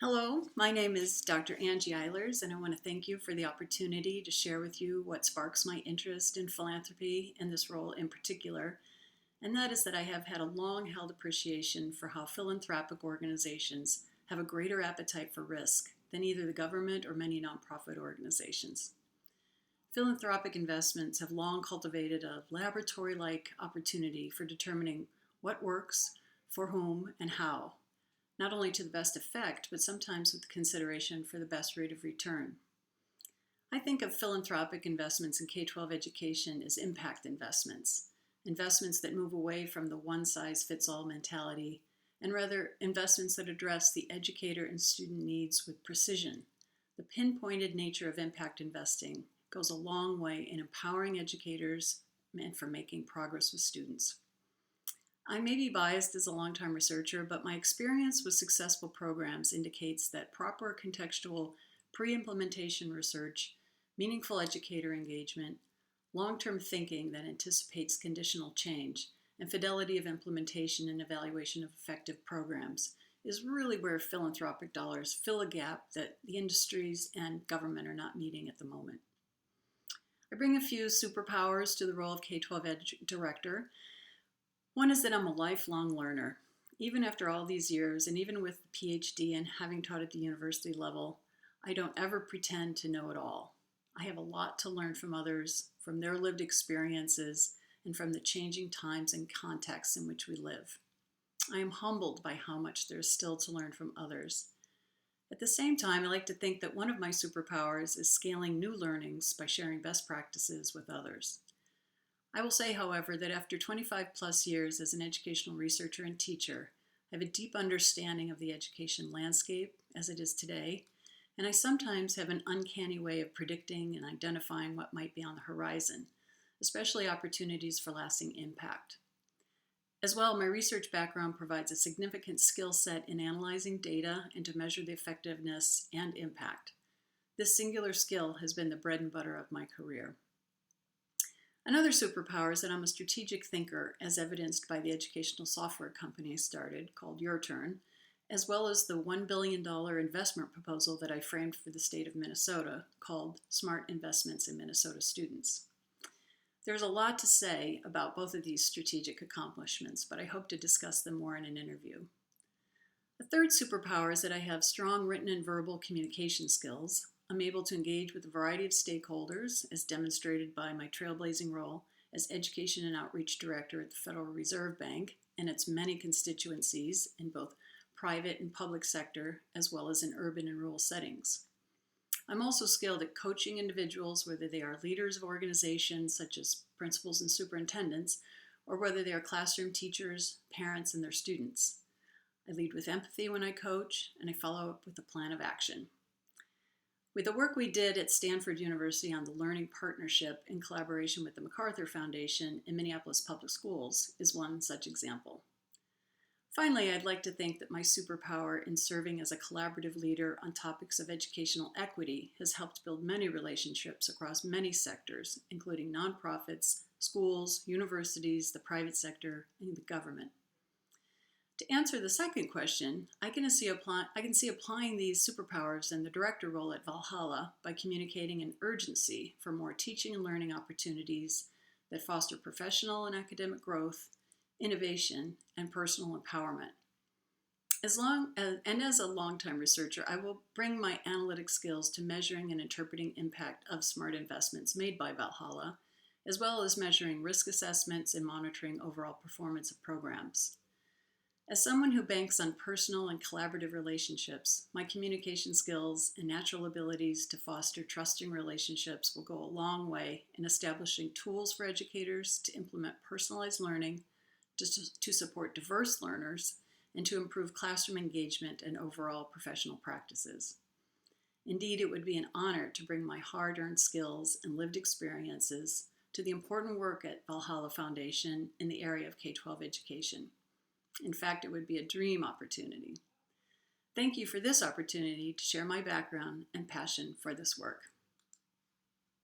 Hello, my name is Dr. Angie Eilers, and I want to thank you for the opportunity to share with you what sparks my interest in philanthropy and this role in particular. And that is that I have had a long held appreciation for how philanthropic organizations have a greater appetite for risk than either the government or many nonprofit organizations. Philanthropic investments have long cultivated a laboratory like opportunity for determining what works, for whom, and how, not only to the best effect, but sometimes with consideration for the best rate of return. I think of philanthropic investments in K-12 education as impact investments, investments that move away from the one-size-fits-all mentality, and rather investments that address the educator and student needs with precision. The pinpointed nature of impact investing goes a long way in empowering educators and for making progress with students. I may be biased as a longtime researcher, but my experience with successful programs indicates that proper contextual pre-implementation research, meaningful educator engagement, long-term thinking that anticipates conditional change, and fidelity of implementation and evaluation of effective programs is really where philanthropic dollars fill a gap that the industries and government are not meeting at the moment. I bring a few superpowers to the role of K-12 director. One is that I'm a lifelong learner. Even after all these years, and even with the PhD and having taught at the university level, I don't ever pretend to know it all. I have a lot to learn from others, from their lived experiences, and from the changing times and contexts in which we live. I am humbled by how much there is still to learn from others. At the same time, I like to think that one of my superpowers is scaling new learnings by sharing best practices with others. I will say, however, that after 25 plus years as an educational researcher and teacher, I have a deep understanding of the education landscape as it is today, and I sometimes have an uncanny way of predicting and identifying what might be on the horizon, especially opportunities for lasting impact. As well, my research background provides a significant skill set in analyzing data and to measure the effectiveness and impact. This singular skill has been the bread and butter of my career. Another superpower is that I'm a strategic thinker, as evidenced by the educational software company I started, called Your Turn, as well as the $1 billion investment proposal that I framed for the state of Minnesota, called Smart Investments in Minnesota Students. There's a lot to say about both of these strategic accomplishments, but I hope to discuss them more in an interview. A third superpower is that I have strong written and verbal communication skills. I'm able to engage with a variety of stakeholders, as demonstrated by my trailblazing role as Education and Outreach Director at the Federal Reserve Bank and its many constituencies in both private and public sector, as well as in urban and rural settings. I'm also skilled at coaching individuals, whether they are leaders of organizations such as principals and superintendents, or whether they are classroom teachers, parents, and their students. I lead with empathy when I coach, and I follow up with a plan of action. With the work we did at Stanford University on the Learning Partnership in collaboration with the MacArthur Foundation in Minneapolis Public Schools is one such example. Finally, I'd like to think that my superpower in serving as a collaborative leader on topics of educational equity has helped build many relationships across many sectors, including nonprofits, schools, universities, the private sector, and the government. To answer the second question, I can see applying these superpowers in the director role at Valhalla by communicating an urgency for more teaching and learning opportunities that foster professional and academic growth, innovation, and personal empowerment. As a longtime researcher, I will bring my analytic skills to measuring and interpreting impact of smart investments made by Valhalla, as well as measuring risk assessments and monitoring overall performance of programs. As someone who banks on personal and collaborative relationships, my communication skills and natural abilities to foster trusting relationships will go a long way in establishing tools for educators to implement personalized learning, to support diverse learners, and to improve classroom engagement and overall professional practices. Indeed, it would be an honor to bring my hard-earned skills and lived experiences to the important work at Valhalla Foundation in the area of K-12 education. In fact, it would be a dream opportunity. Thank you for this opportunity to share my background and passion for this work.